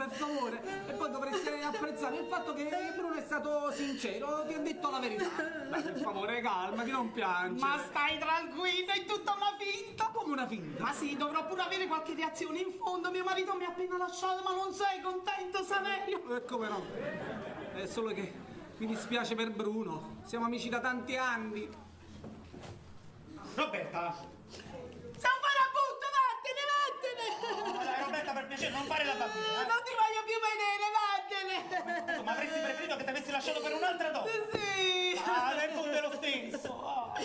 per favore. E poi dovresti apprezzare il fatto che Bruno è stato sincero, ti ha detto la verità. Dai, per favore, calmati, non piangere. Ma stai tranquilla, è tutta una finta. Come una finta? Ma sì, dovrò pure avere qualche reazione. In fondo, mio marito mi ha appena lasciato, ma non sei contento, Saverio? E come no? È solo che mi dispiace per Bruno. Siamo amici da tanti anni. Roberta! Sei un farabutto, vattene! Oh, dai, Roberta, per piacere, non fare la bambina. Non ti voglio più vedere, vattene! Ma avresti preferito che ti avessi lasciato per un'altra donna? Sì! Ah, nel fondo è lo stesso. Oh. E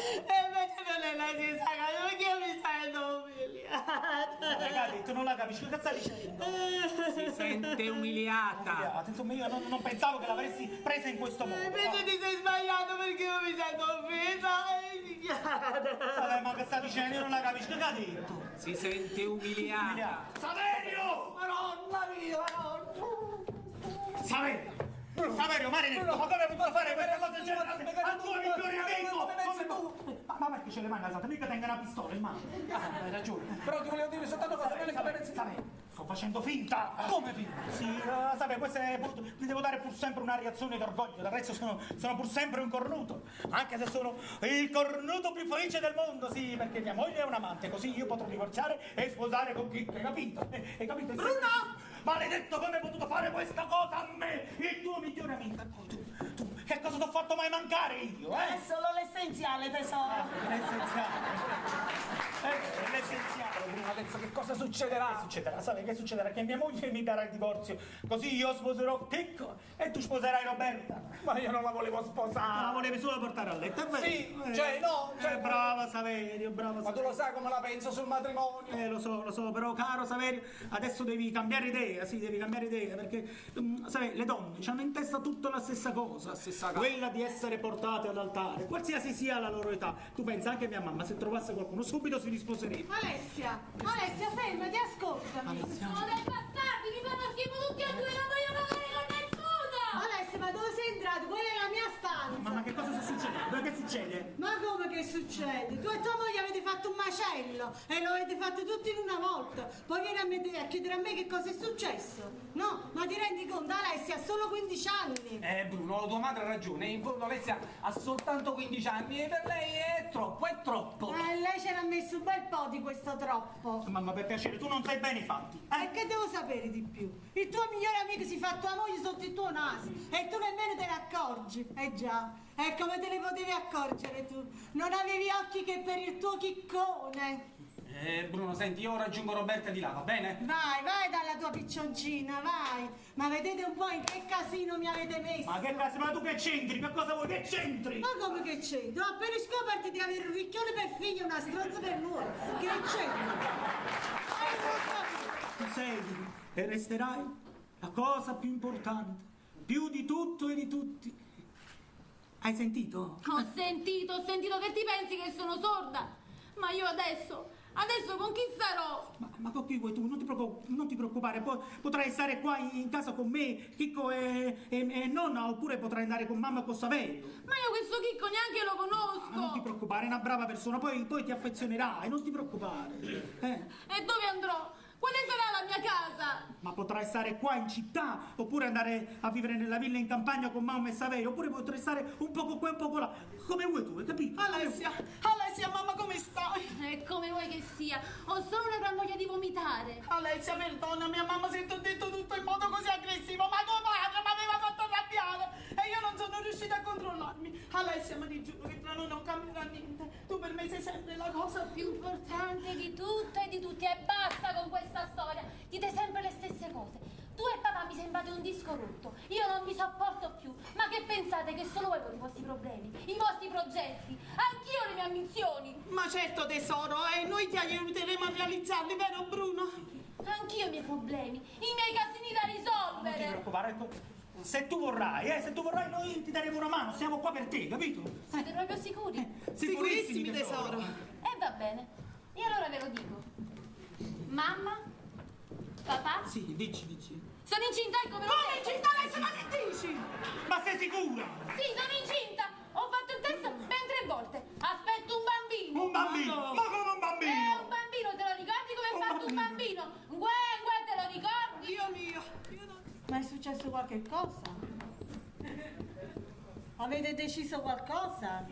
invece non è la stessa cosa, perché io mi sento umiliata. Ragazzi, tu non la capisci, che cazzo stai dicendo? Si sente umiliata. Insomma, io non pensavo che l'avresti presa in questo modo. Invece ti sei sbagliato perché io mi sento offesa e umiliata. Vabbè, ma che sta dicendo? Io non la capisco, che ha detto? Si sente umiliata. Saverio! Madonna mia, madonna! Saverio! Saverio, maledetto, ma come hai potuto fare questa cosa del genere al tuo migliore amico? Ma perché c'è le mani alzate? Mica tenga una pistola in mano. Hai ragione. Però ti volevo dire soltanto cosa bene che pensi. Saverio, sto facendo finta. Come finta? Sì, Saverio, questa è ti devo dare pur sempre una reazione d'orgoglio. Del resto sono pur sempre un cornuto. Anche se sono il cornuto più felice del mondo, sì, perché mia moglie è un amante, così io potrò divorziare e sposare con chi? Hai capito? Hai capito? Bruno! Maledetto, come hai potuto fare questa cosa a me, il tuo migliore amico? Tu, che cosa ti ho fatto mai mancare io, È solo l'essenziale, tesoro. L'essenziale. Bruno, adesso che cosa succederà? Succederà, sai che succederà? Che mia moglie mi darà il divorzio, così io sposerò Chicco e tu sposerai Roberta. Ma io non la volevo sposare. La volevi solo portare a letto, è vero? Sì, cioè no, cioè brava Saverio, brava Ma Saverio. tu lo sai come la penso sul matrimonio? Lo so, però caro Saverio, adesso devi cambiare idea, sì, devi cambiare idea, perché sai, le donne hanno in testa tutta la stessa cosa, La stessa cosa. quella di essere portate all'altare, qualsiasi sia la loro età. Tu pensa anche mia mamma, se trovasse qualcuno subito si risposerebbe. Alessia, fermati, ascoltami. Sono dei bastardi, mi fanno schifo tutti e due, non voglio parlare con nessuno! Alessia, ma dove sei entrato? Quella è la mia stanza. Mamma, che cosa succede? Che succede? Ma come che succede? Tu e tua moglie avete fatto un macello e lo avete fatto tutti in una volta. Poi vieni a chiedere a me che cosa è successo. No, ma ti rendi conto, Alessia ha solo 15 anni. Bruno, tua madre ha ragione. In fondo Alessia ha soltanto 15 anni e per lei è troppo, è troppo. Lei ce l'ha messo un bel po' di questo troppo. Mamma, per piacere, tu non sai bene i fatti. E che devo sapere di più? Il tuo migliore amico si fa tua moglie sotto il tuo naso e tu nemmeno te ne accorgi. Già, e come te ne potevi accorgere tu? Non avevi occhi che per il tuo chiccone. Bruno, senti, io raggiungo Roberta di là, va bene? Vai dalla tua piccioncina, vai. Ma vedete un po' in che casino mi avete messo. Ma che cazzo, ma tu che c'entri? Che cosa vuoi che c'entri? Ma come che c'entra? Ho appena scoperto di avere un ricchione per figlio e una stronza per nuovo. Che c'entra? Tu sei e resterai la cosa più importante, più di tutto e di tutti. Hai sentito? Ho sentito che ti pensi che sono sorda. Ma io adesso con chi sarò? Ma con chi vuoi tu? Non ti preoccupare, potrai stare qua in casa con me, Chicco e nonna, oppure potrai andare con mamma e con Saverio. Ma io questo Chicco neanche lo conosco. Ma non ti preoccupare, è una brava persona, poi ti affezionerai, non ti preoccupare. E dove andrò? Quale sarà la mia casa? Ma potrai stare qua in città, oppure andare a vivere nella villa in campagna con mamma e Saverio, oppure potrai stare un poco qua e un poco là, come vuoi tu, hai capito? Alessia, mamma, come stai? E come vuoi che sia, ho solo una gran voglia di vomitare. Alessia, perdona, mia mamma, se ti ho detto tutto in modo così aggressivo, ma tuo padre mi aveva fatto arrabbiare e io non sono riuscita a controllarmi. Alessia, ma ti giuro che tra noi non cambierà niente. Tu per me sei sempre la cosa più Importante di tutto e di tutti, e basta con questa storia. Dite sempre le stesse cose. Tu e papà mi sembrate un disco rotto. Io non vi sopporto più. Ma che pensate che solo voi con i vostri problemi, i vostri progetti? Anch'io ho le mie ambizioni. Ma certo tesoro, e noi ti aiuteremo a realizzarli, vero Bruno? Anch'io ho i miei problemi, i miei casini da Non ti risolvere. preoccupare, ecco, se tu vorrai, noi ti daremo una mano, siamo qua per te, capito? Siete proprio sicuri? Sicurissimi tesoro. E va bene. E allora ve lo dico. Mamma? Papà? Sì, dici. Sono incinta e come lo Come sapete? incinta Alessia, ma che dici? Ma sei sicura? Sì, sono incinta! Ho fatto il test ben 3 volte! Aspetto un bambino! Un bambino? Ma come un bambino? Un bambino, te lo ricordi come è fatto un bambino? Gue, te lo ricordi? Dio mio, io non qualche cosa? Avete deciso qualcosa?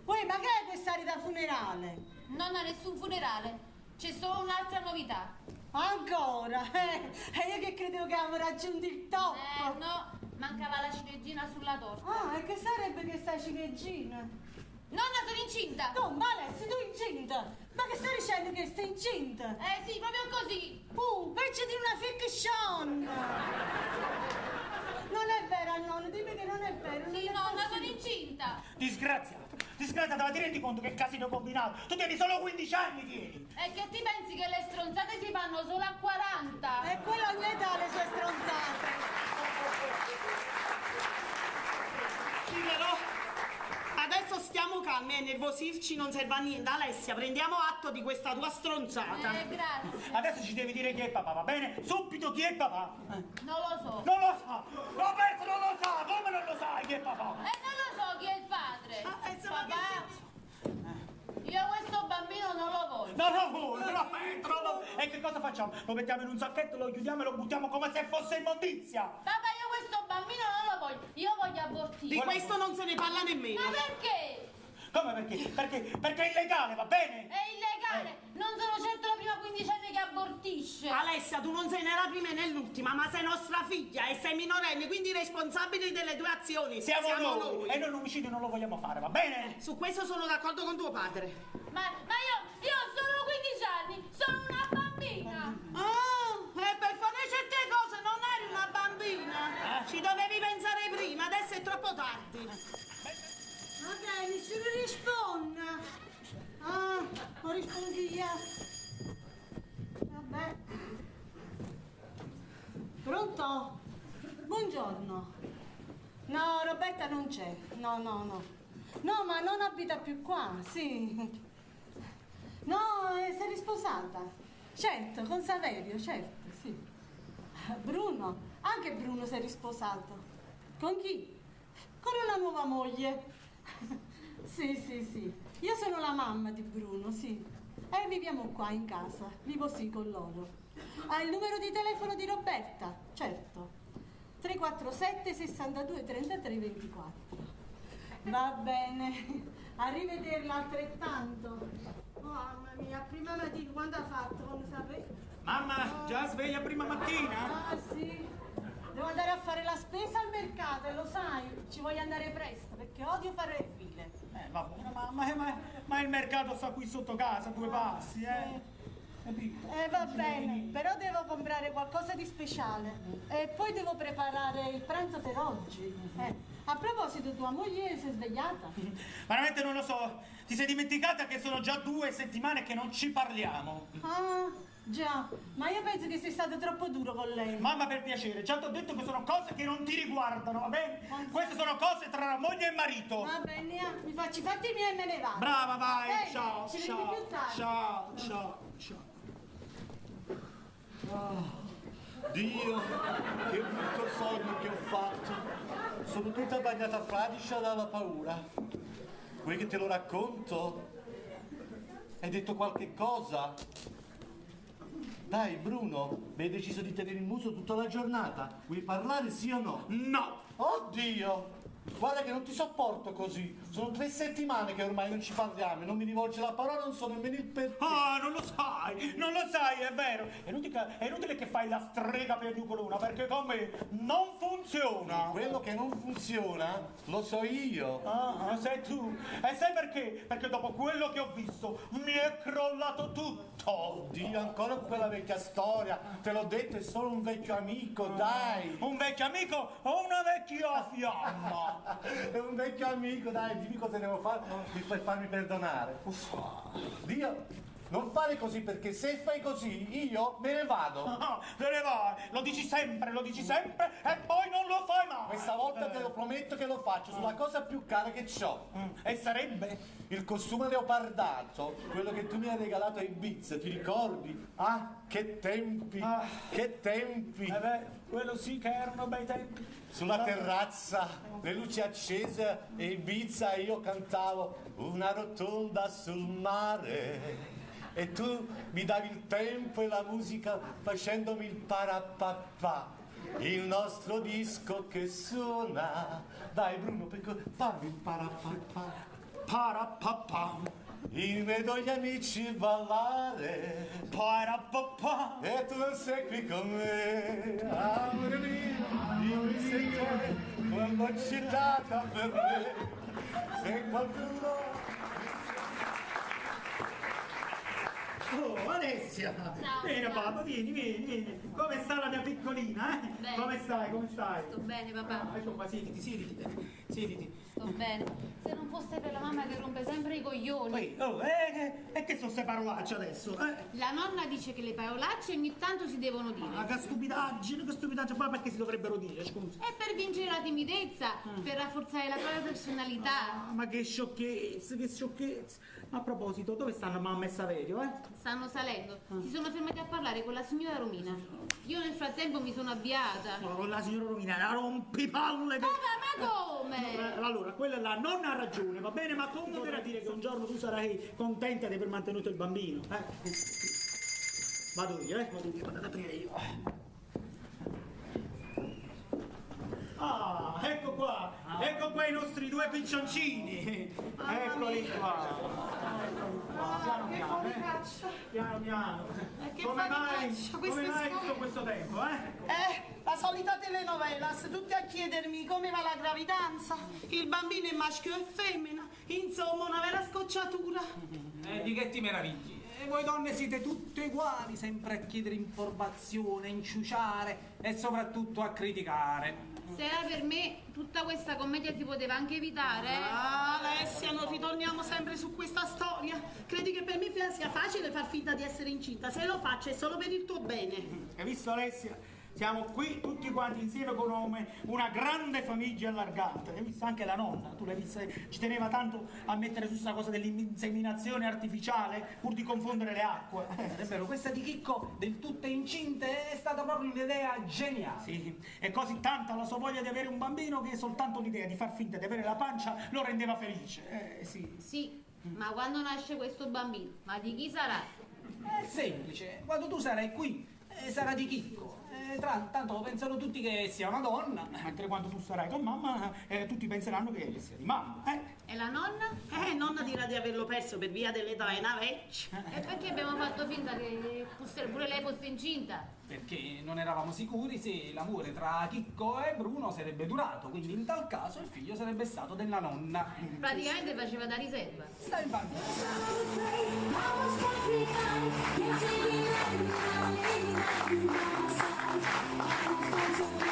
Poi ma che è questa rita funerale? Non ha nessun funerale, c'è solo un'altra novità. Ancora? E io che credevo che avevamo raggiunto il top! No, mancava la ciliegina sulla torta. Ah, e che sarebbe questa ciliegina? Nonna, sono incinta! No, ma Alessia, tu incinta? Ma che stai dicendo che stai incinta? Sì, proprio così. Peggio di una fiction! Non è vero, nonno, dimmi che non è vero. non Sì, è nonna, sono possibile. incinta. Disgraziata, ma ti rendi conto che casino combinato? Tu tieni solo 15 anni, tieni! E che ti pensi che le stronzate si fanno solo a 40? E quello ogni età le sue stronzate. Sì, però adesso stiamo calmi e nervosirci non serve a niente. Alessia, prendiamo atto di questa tua stronzata. Grazie. Adesso ci devi dire chi è papà, va bene? Subito chi è papà! Non lo so. Non lo sa! Roberto non lo sa! Come non lo sai chi è papà? Non lo so chi è il padre. Insomma, Papà, io questo bambino non lo voglio. Non lo vuole, Roberto, non lo... E che cosa facciamo? Lo mettiamo in un sacchetto, lo chiudiamo e lo buttiamo come se fosse immondizia! Papà, io questo bambino non lo voglio. Io voglio abortire. Di questo non se ne parla nemmeno. Ma perché? Come perché? Perché è illegale, va bene? È illegale. Non sono certo la prima quindicenne che abortisce. Alessia, tu non sei né la prima né l'ultima, ma sei nostra figlia e sei minorenne, quindi responsabile delle tue azioni. Siamo noi! E noi l'omicidio non lo vogliamo fare, va bene? Su questo sono d'accordo con tuo padre. Ma io ho solo 15 anni, sono una bambina. E per fare certe cose non eri una bambina. Ci dovevi pensare prima, adesso è troppo tardi. Ok, nessuno risponde. Ah, non rispondi io. Vabbè. Pronto? Buongiorno. No, Roberta non c'è. No. No, ma non abita più qua, sì. No, si è risposata. Certo, con Saverio, certo, sì. Bruno, anche Bruno si è risposato. Con chi? Con una nuova moglie. Sì. Io sono la mamma di Bruno, sì. E viviamo qua in casa. Vivo sì con loro. Ha il numero di telefono di Roberta? Certo. 347 62 33 24. Va bene. Arrivederla altrettanto. Oh, mamma mia, prima mattina quando ha fatto? Non sapevo. Mamma, già sveglia prima mattina? Ah, sì. Devo andare a fare la spesa al mercato e lo sai, ci voglio andare presto perché odio fare le file. Va bene, ma il mercato sta qui sotto casa, 2 passi, Capito? Va bene, però devo comprare qualcosa di speciale e poi devo preparare il pranzo per oggi. A proposito, tua moglie si è svegliata? Veramente non lo so, ti sei dimenticata che sono già 2 settimane che non ci parliamo. Ah, già, ma io penso che sei stato troppo duro con lei. Mamma, per piacere, già ti ho detto che sono cose che non ti riguardano, va bene? Queste sono cose tra moglie e marito. Va bene, mi faccio i fatti miei e me ne vado. Brava, vai, Va bene, ciao, ci vediamo più tardi. ciao. Dio, che brutto sogno che ho fatto. Sono tutta bagnata fradicia dalla paura. Vuoi che te lo racconto? Hai detto qualche cosa? Dai, Bruno, mi hai deciso di tenere il muso tutta la giornata. Vuoi parlare, sì o no? No! Oddio! Guarda che non ti sopporto così. Sono 3 settimane che ormai non ci parliamo e non mi rivolge la parola, non so nemmeno il perché. Ah, non lo sai, è vero. È inutile che fai la strega pericolona, perché con me non funziona. Quello che non funziona lo so io. Ah, sei tu. E sai perché? Perché dopo quello che ho visto mi è crollato tutto. Oddio, ancora quella vecchia storia. Te l'ho detto, è solo un vecchio amico, dai. Un vecchio amico o una vecchia fiamma? È un vecchio amico, dai, dimmi cosa devo fare per farmi perdonare. Dio, non fare così, perché se fai così io me ne vado. Ah, te ne vai, lo dici sempre e poi non lo fai mai. Questa volta te lo prometto che lo faccio sulla cosa più cara che c'ho. E sarebbe? Il costume leopardato, quello che tu mi hai regalato a Ibiza, ti ricordi? Ah, che tempi, che tempi. Quello sì che erano bei tempi. Sulla terrazza, le luci accese e Ibiza e io cantavo una rotonda sul mare. E tu mi davi il tempo e la musica facendomi il parapapà. il nostro disco che suona. Dai Bruno, fammi un parapapà. Parapapà, Io vedo gli amici ballare parapapà. e tu non sei qui con me. Amore mio, io mi sei te, quando c'è data per me. Se qualcuno... Oh, Alessia! Ciao, Vieni ciao. papà, vieni. Come sta la mia piccolina, eh? Bene. Come stai? Sto bene, papà. Ecco qua, siediti. Sto bene. Se non fosse per la mamma che rompe sempre i coglioni. E che sono queste parolacce adesso? La nonna dice che le parolacce ogni tanto si devono dire. Ma che stupidaggine, ma perché si dovrebbero dire, scusa? È per vincere la timidezza, per rafforzare la propria personalità. Ma che sciocchezze. A proposito, dove stanno mamma e Saverio, Stanno salendo. Si sono fermati a parlare con la signora Romina. Io nel frattempo mi sono avviata. No, la signora Romina, la rompipalle che... Papà, ma come? Allora, quella è la nonna ha ragione, va bene, ma come potrà dire che un giorno tu sarai contenta di aver mantenuto il bambino? Vado io, vado ad aprire io. Ah, ecco qua i nostri due piccioncini. Eccoli qua. Piano. che Come mai faticaccia, queste tutto scuole. questo tempo, La solita telenovelas, tutti a chiedermi come va la gravidanza, il bambino è maschio e femmina, insomma una vera scocciatura. Di che ti meravigli? E voi donne siete tutte uguali, sempre a chiedere informazione, a inciuciare e soprattutto a criticare. Se era per me, tutta questa commedia si poteva anche evitare. Alessia, non ritorniamo sempre su questa storia. Credi che per me sia facile far finta di essere incinta? Se lo faccio è solo per il tuo bene. Hai visto Alessia? Siamo qui tutti quanti insieme come una grande famiglia allargata. Hai visto anche la nonna? Tu l'hai vista? Ci teneva tanto a mettere su questa cosa dell'inseminazione artificiale pur di confondere le acque. È vero, questa di Chicco del tutte incinte è stata proprio un'idea geniale. Sì, e così tanta la sua voglia di avere un bambino che soltanto l'idea di far finta di avere la pancia lo rendeva felice. Sì. Sì, ma quando nasce questo bambino? Ma di chi sarà? È semplice, quando tu sarai qui, sarà di Chicco. Tanto pensano tutti che sia una donna. Mentre quando tu sarai con mamma, tutti penseranno che sia di mamma. E la nonna? Nonna dirà di averlo perso per via dell'età e una vecchia. E perché abbiamo fatto finta che pure lei fosse incinta? Perché non eravamo sicuri se l'amore tra Chicco e Bruno sarebbe durato, quindi in tal caso il figlio sarebbe stato della nonna. Praticamente faceva da riserva. Stai in banco. I was